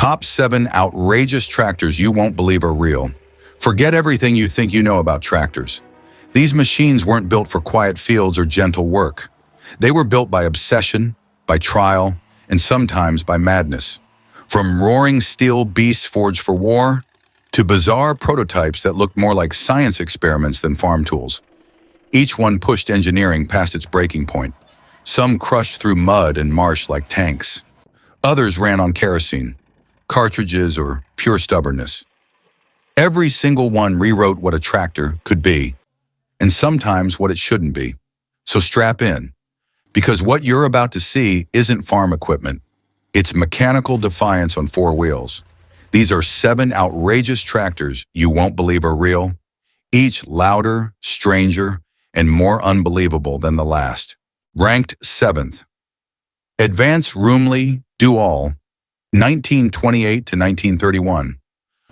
Top 7 outrageous tractors you won't believe are real. Forget everything you think you know about tractors. These machines weren't built for quiet fields or gentle work. They were built by obsession, by trial, and sometimes by madness. From roaring steel beasts forged for war, to bizarre prototypes that looked more like science experiments than farm tools. Each one pushed engineering past its breaking point. Some crushed through mud and marsh like tanks. Others ran on kerosene, cartridges, or pure stubbornness. Every single one rewrote what a tractor could be, and sometimes what it shouldn't be. So strap in, because what you're about to see isn't farm equipment. It's mechanical defiance on 4 wheels. These are 7 outrageous tractors you won't believe are real, each louder, stranger, and more unbelievable than the last. Ranked 7th. Advance-Rumely Do-All, 1928 to 1931.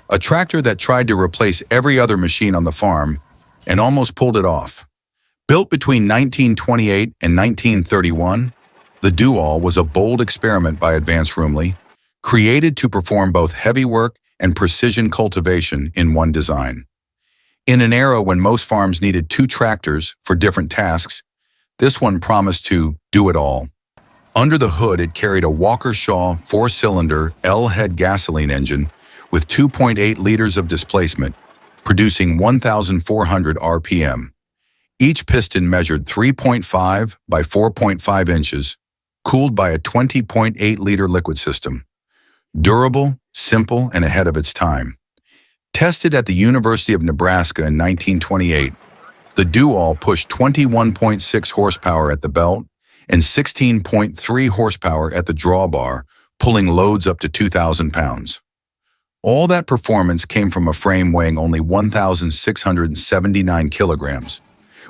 A tractor that tried to replace every other machine on the farm and almost pulled it off. Built between 1928 and 1931, the Do-All was a bold experiment by Advance-Rumely, created to perform both heavy work and precision cultivation in one design. In an era when most farms needed 2 tractors for different tasks, this one promised to do it all. Under the hood, it carried a Walker-Shaw 4-cylinder L-head gasoline engine with 2.8 liters of displacement, producing 1,400 RPM. Each piston measured 3.5 by 4.5 inches, cooled by a 20.8-liter liquid system. Durable, simple, and ahead of its time. Tested at the University of Nebraska in 1928, the Do-All pushed 21.6 horsepower at the belt and 16.3 horsepower at the drawbar, pulling loads up to 2,000 pounds. All that performance came from a frame weighing only 1,679 kilograms,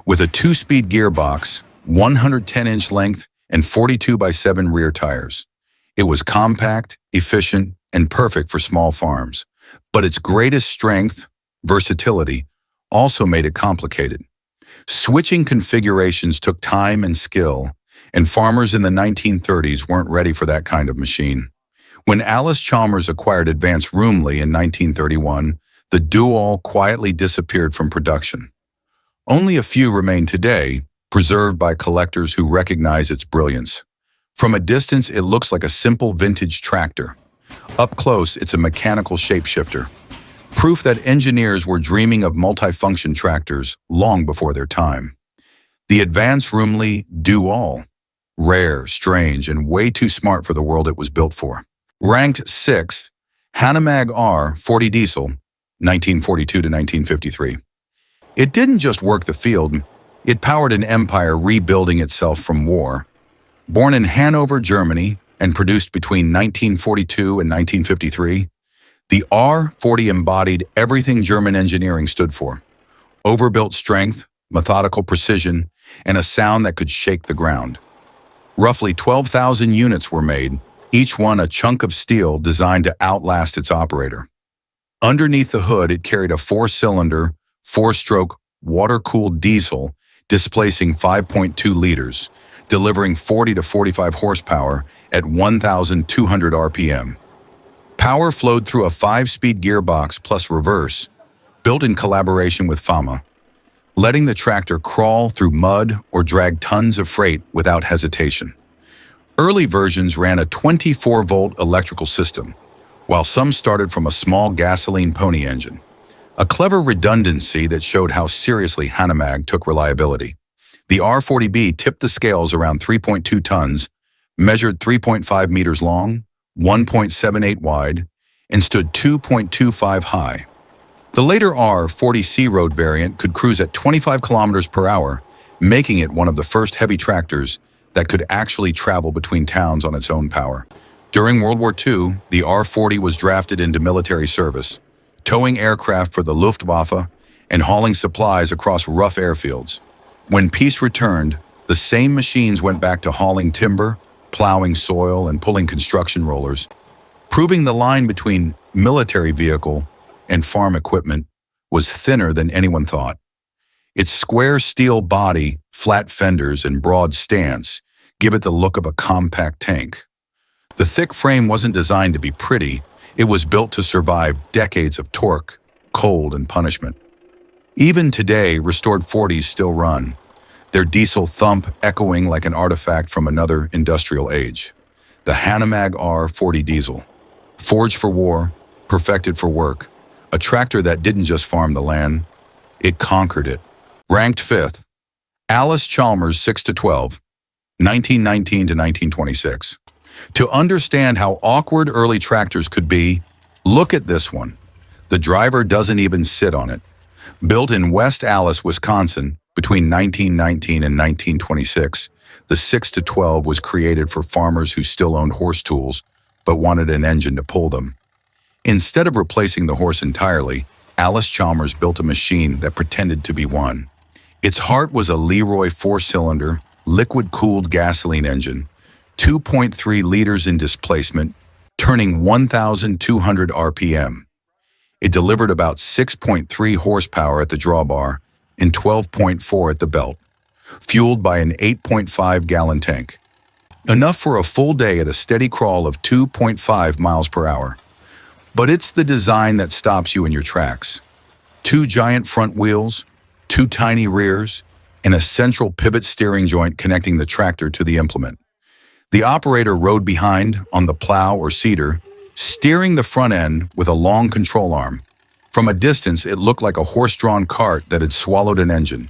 with a 2-speed gearbox, 110-inch length, and 42x7 rear tires. It was compact, efficient, and perfect for small farms. But its greatest strength, versatility, also made it complicated. Switching configurations took time and skill, and farmers in the 1930s weren't ready for that kind of machine. When Allis-Chalmers acquired Advance-Rumely in 1931, the Do-All quietly disappeared from production. Only a few remain today, preserved by collectors who recognize its brilliance. From a distance, it looks like a simple vintage tractor. Up close, it's a mechanical shapeshifter. Proof that engineers were dreaming of multifunction tractors long before their time. The Advance-Rumely Do-All. Rare, strange, and way too smart for the world it was built for. Ranked 6th, Hanomag R40 Diesel, 1942 to 1953. It didn't just work the field, it powered an empire rebuilding itself from war. Born in Hanover, Germany, and produced between 1942 and 1953, the R40 embodied everything German engineering stood for. Overbuilt strength, methodical precision, and a sound that could shake the ground. Roughly 12,000 units were made, each one a chunk of steel designed to outlast its operator. Underneath the hood, it carried a 4-cylinder, 4-stroke, water-cooled diesel displacing 5.2 liters, delivering 40 to 45 horsepower at 1,200 RPM. Power flowed through a 5-speed gearbox plus reverse, built in collaboration with FAMA, letting the tractor crawl through mud or drag tons of freight without hesitation. Early versions ran a 24-volt electrical system, while some started from a small gasoline pony engine. A clever redundancy that showed how seriously Hanomag took reliability. The R40B tipped the scales around 3.2 tons, measured 3.5 meters long, 1.78 wide, and stood 2.25 high. The later R40C road variant could cruise at 25 kilometers per hour, making it one of the first heavy tractors that could actually travel between towns on its own power. During World War II, the R40 was drafted into military service, towing aircraft for the Luftwaffe and hauling supplies across rough airfields. When peace returned, the same machines went back to hauling timber, plowing soil, and pulling construction rollers, proving the line between military vehicle and farm equipment was thinner than anyone thought. Its square steel body, flat fenders, and broad stance give it the look of a compact tank. The thick frame wasn't designed to be pretty, It was built to survive decades of torque, cold, and punishment. Even today, restored 40s still run, their diesel thump echoing like an artifact from another industrial age. The Hanomag R40 diesel. Forged for war, perfected for work, a tractor that didn't just farm the land, it conquered it. Ranked 5th, Allis-Chalmers 6-12, 1919 to 1926. To understand how awkward early tractors could be, look at this one. The driver doesn't even sit on it. Built in West Allis, Wisconsin, between 1919 and 1926, the 6-12 was created for farmers who still owned horse tools but wanted an engine to pull them. Instead of replacing the horse entirely, Allis-Chalmers built a machine that pretended to be one. Its heart was a Leroy 4-cylinder, liquid-cooled gasoline engine, 2.3 liters in displacement, turning 1,200 RPM. It delivered about 6.3 horsepower at the drawbar and 12.4 at the belt, fueled by an 8.5-gallon tank. Enough for a full day at a steady crawl of 2.5 miles per hour. But it's the design that stops you in your tracks. 2 giant front wheels, 2 tiny rears, and a central pivot steering joint connecting the tractor to the implement. The operator rode behind on the plow or seeder, steering the front end with a long control arm. From a distance, it looked like a horse-drawn cart that had swallowed an engine.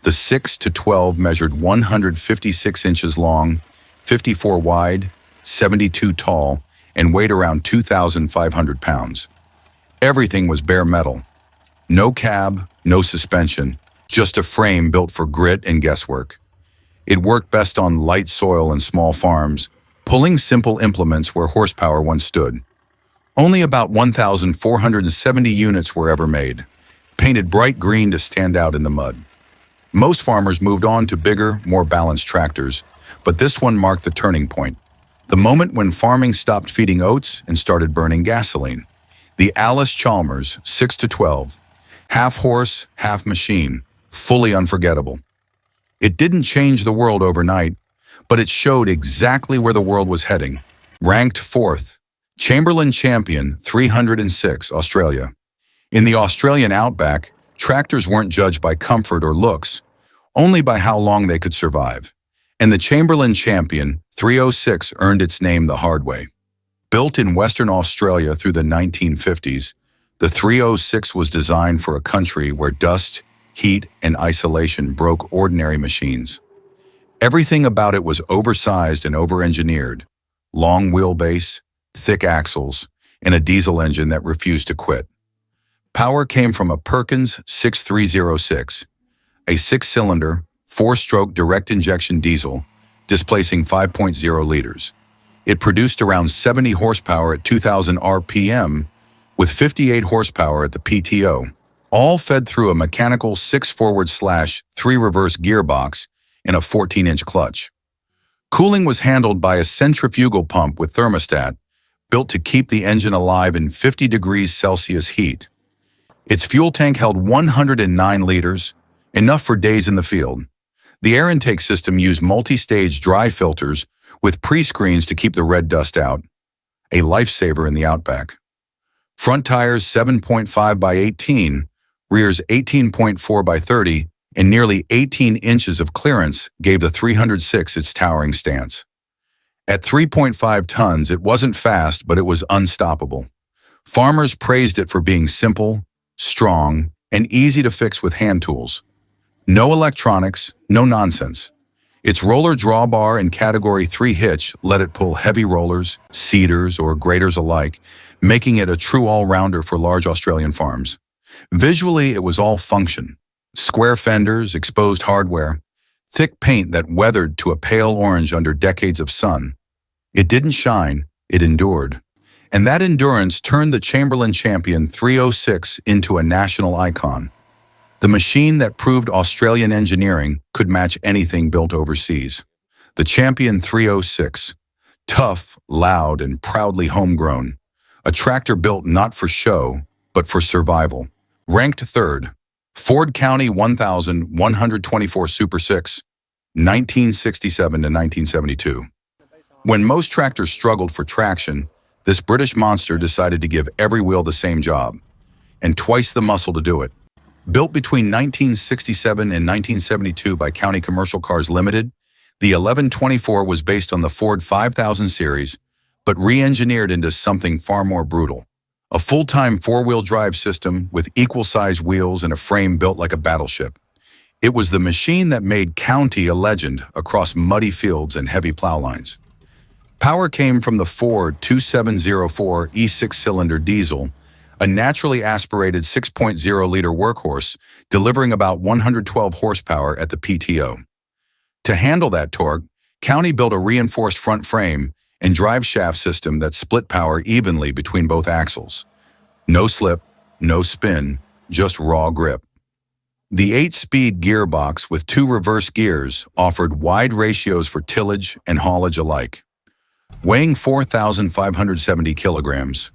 The 6-12 measured 156 inches long, 54 wide, 72 tall, and weighed around 2,500 pounds. Everything was bare metal. No cab, no suspension, just a frame built for grit and guesswork. It worked best on light soil and small farms, pulling simple implements where horsepower once stood. Only about 1,470 units were ever made, painted bright green to stand out in the mud. Most farmers moved on to bigger, more balanced tractors, but this one marked the turning point. The moment when farming stopped feeding oats and started burning gasoline. The Allis-Chalmers 6-12, half horse, half machine, fully unforgettable. It didn't change the world overnight, but it showed exactly where the world was heading. Ranked 4th, Chamberlain Champion 306, Australia. In the Australian outback, tractors weren't judged by comfort or looks, only by how long they could survive. And the Chamberlain Champion 306 earned its name the hard way. Built in Western Australia through the 1950s, the 306 was designed for a country where dust, heat, and isolation broke ordinary machines. Everything about it was oversized and over-engineered. Long wheelbase, thick axles, and a diesel engine that refused to quit. Power came from a Perkins 6306, a 6-cylinder, 4-stroke direct injection diesel, displacing 5.0 liters. It produced around 70 horsepower at 2,000 RPM, with 58 horsepower at the PTO, all fed through a mechanical 6 forward/3 reverse gearbox and a 14-inch clutch. Cooling was handled by a centrifugal pump with thermostat, built to keep the engine alive in 50 degrees Celsius heat. Its fuel tank held 109 liters, enough for days in the field. The air intake system used multi-stage dry filters with pre-screens to keep the red dust out, a lifesaver in the outback. Front tires 7.5 by 18, rears 18.4 by 30, and nearly 18 inches of clearance gave the 306 its towering stance. At 3.5 tons, it wasn't fast, but it was unstoppable. Farmers praised it for being simple, strong, and easy to fix with hand tools. No electronics, no nonsense. Its roller drawbar and Category 3 hitch let it pull heavy rollers, seeders, or graders alike, making it a true all-rounder for large Australian farms. Visually, it was all function. Square fenders, exposed hardware, thick paint that weathered to a pale orange under decades of sun. It didn't shine, it endured. And that endurance turned the Chamberlain Champion 306 into a national icon. The machine that proved Australian engineering could match anything built overseas. The Champion 306. Tough, loud, and proudly homegrown. A tractor built not for show, but for survival. Ranked 3rd. Ford County 1124 Super 6, 1967 to 1972. When most tractors struggled for traction, This British monster decided to give every wheel the same job, and twice the muscle to do it. Built between 1967 and 1972 by County Commercial Cars Limited, the 1124 was based on the Ford 5000 series, but re-engineered into something far more brutal. A full-time four-wheel drive system with equal-size wheels and a frame built like a battleship. It was the machine that made County a legend across muddy fields and heavy plow lines. Power came from the Ford 2704 E6-cylinder diesel, a naturally aspirated 6.0-liter workhorse, delivering about 112 horsepower at the PTO. To handle that torque, County built a reinforced front frame and drive shaft system that split power evenly between both axles. No slip, no spin, just raw grip. The 8-speed gearbox with 2 reverse gears offered wide ratios for tillage and haulage alike. Weighing 4,570 kilograms,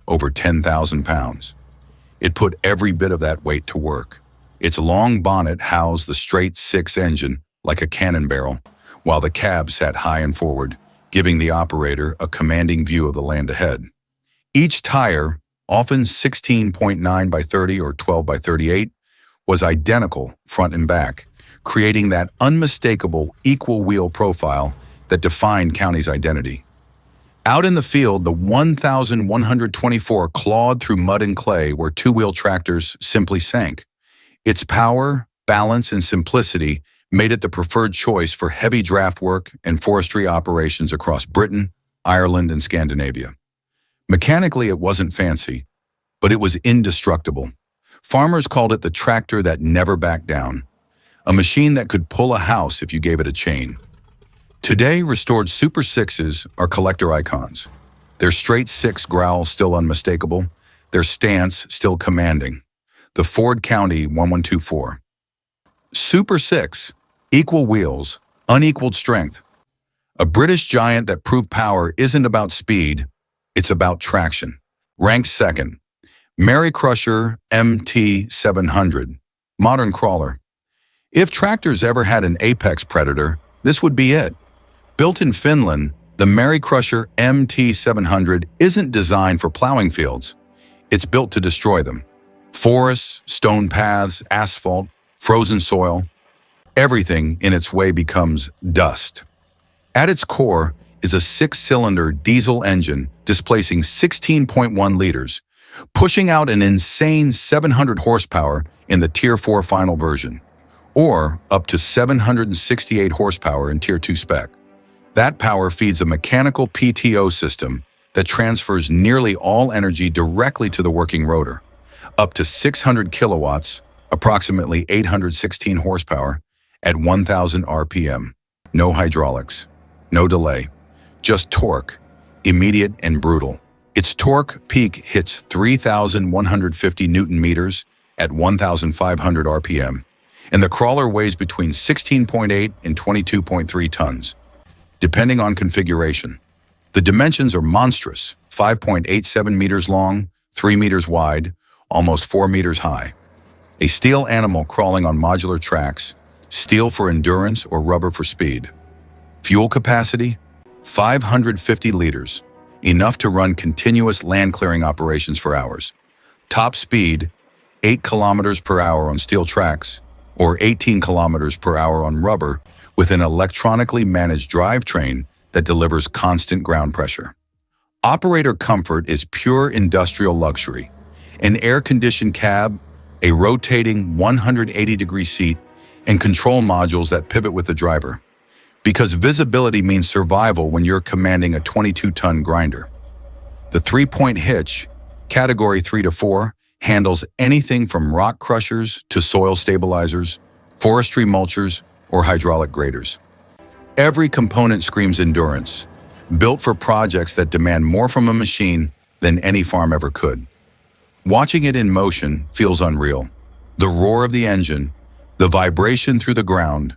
over 10,000 pounds. It put every bit of that weight to work. Its long bonnet housed the straight-six engine like a cannon barrel, while the cab sat high and forward, giving the operator a commanding view of the land ahead. Each tire, often 16.9 by 30 or 12 by 38, was identical front and back, creating that unmistakable equal wheel profile that defined County's identity. Out in the field, the 1124 clawed through mud and clay where two-wheel tractors simply sank. Its power, balance, and simplicity made it the preferred choice for heavy draft work and forestry operations across Britain, Ireland, and Scandinavia. Mechanically, it wasn't fancy, but it was indestructible. Farmers called it the tractor that never backed down, a machine that could pull a house if you gave it a chain. Today, restored Super 6s are collector icons. Their straight six growl still unmistakable, their stance still commanding. The Ford County 1124. Super 6, equal wheels, unequaled strength. A British giant that proved power isn't about speed, it's about traction. Ranked second, MeriCrusher MT-700, modern crawler. If tractors ever had an apex predator, this would be it. Built in Finland, the MeriCrusher MT-700 isn't designed for plowing fields. It's built to destroy them. Forests, stone paths, asphalt, frozen soil, everything in its way becomes dust. At its core is a 6-cylinder diesel engine displacing 16.1 liters, pushing out an insane 700 horsepower in the Tier 4 final version, or up to 768 horsepower in Tier 2 spec. That power feeds a mechanical PTO system that transfers nearly all energy directly to the working rotor, up to 600 kilowatts, approximately 816 horsepower, at 1,000 RPM. No hydraulics, no delay, just torque, immediate and brutal. Its torque peak hits 3,150 Newton meters at 1,500 RPM, and the crawler weighs between 16.8 and 22.3 tons, depending on configuration. The dimensions are monstrous, 5.87 meters long, 3 meters wide, almost 4 meters high. A steel animal crawling on modular tracks, steel for endurance or rubber for speed. Fuel capacity, 550 liters, enough to run continuous land clearing operations for hours. Top speed, 8 kilometers per hour on steel tracks, or 18 kilometers per hour on rubber, with an electronically managed drivetrain that delivers constant ground pressure. Operator comfort is pure industrial luxury. An air-conditioned cab, a rotating 180-degree seat, and control modules that pivot with the driver. Because visibility means survival when you're commanding a 22-ton grinder. The 3-point hitch, category 3 to 4, handles anything from rock crushers to soil stabilizers, forestry mulchers, or hydraulic graders. Every component screams endurance, built for projects that demand more from a machine than any farm ever could. Watching it in motion feels unreal. The roar of the engine, the vibration through the ground,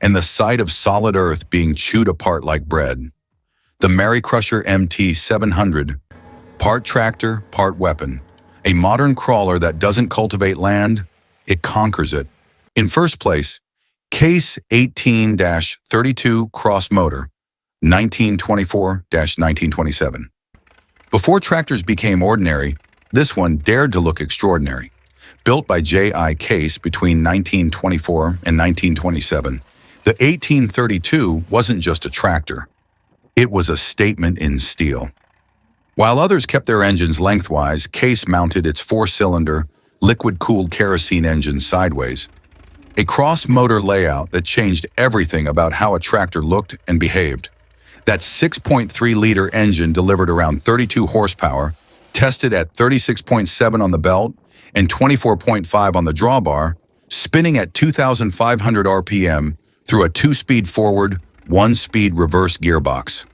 and the sight of solid earth being chewed apart like bread. The MeriCrusher MT-700, part tractor, part weapon. A modern crawler that doesn't cultivate land, it conquers it. In first place, Case 18-32 cross motor, 1924-1927. Before tractors became ordinary, this one dared to look extraordinary. Built by J.I. Case between 1924 and 1927, the 1832 wasn't just a tractor. It was a statement in steel. While others kept their engines lengthwise, Case mounted its four-cylinder, liquid-cooled kerosene engine sideways. A cross-motor layout that changed everything about how a tractor looked and behaved. That 6.3-liter engine delivered around 32 horsepower, tested at 36.7 on the belt and 24.5 on the drawbar, spinning at 2,500 RPM through a two-speed forward, one-speed reverse gearbox.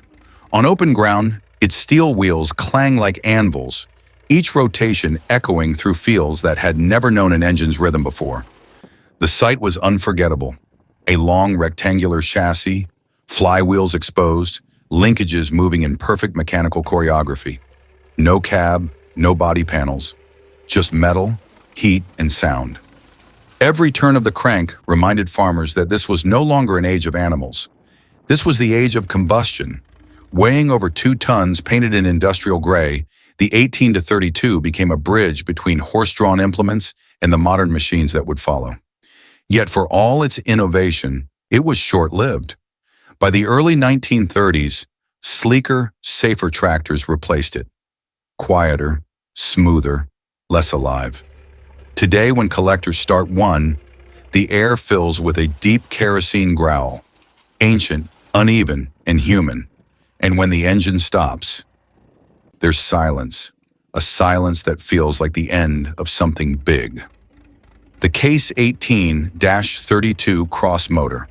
On open ground, its steel wheels clang like anvils, each rotation echoing through fields that had never known an engine's rhythm before. The sight was unforgettable. A long rectangular chassis, flywheels exposed, linkages moving in perfect mechanical choreography. No cab, no body panels, just metal, heat, and sound. Every turn of the crank reminded farmers that this was no longer an age of animals. This was the age of combustion. Weighing over 2 tons, painted in industrial gray, the 18-32 became a bridge between horse-drawn implements and the modern machines that would follow. Yet for all its innovation, it was short-lived. By the early 1930s, sleeker, safer tractors replaced it. Quieter, smoother, less alive. Today, when collectors start one, the air fills with a deep kerosene growl, ancient, uneven, and human. And when the engine stops, there's silence, a silence that feels like the end of something big. The Case 18-32 cross motor,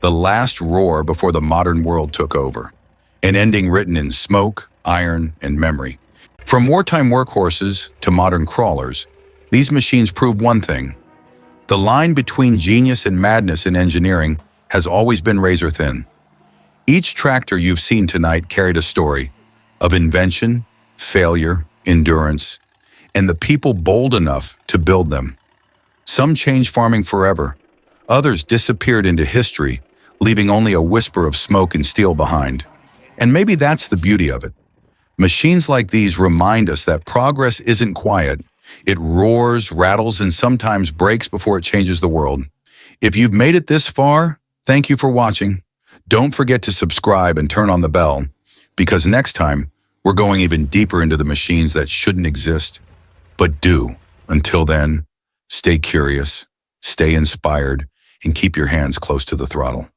the last roar before the modern world took over, an ending written in smoke, iron, and memory. From wartime workhorses to modern crawlers, these machines prove one thing. The line between genius and madness in engineering has always been razor thin. Each tractor you've seen tonight carried a story of invention, failure, endurance, and the people bold enough to build them. Some changed farming forever. Others disappeared into history, leaving only a whisper of smoke and steel behind. And maybe that's the beauty of it. Machines like these remind us that progress isn't quiet. It roars, rattles, and sometimes breaks before it changes the world. If you've made it this far, thank you for watching. Don't forget to subscribe and turn on the bell, because next time, we're going even deeper into the machines that shouldn't exist, but do. Until then, stay curious, stay inspired, and keep your hands close to the throttle.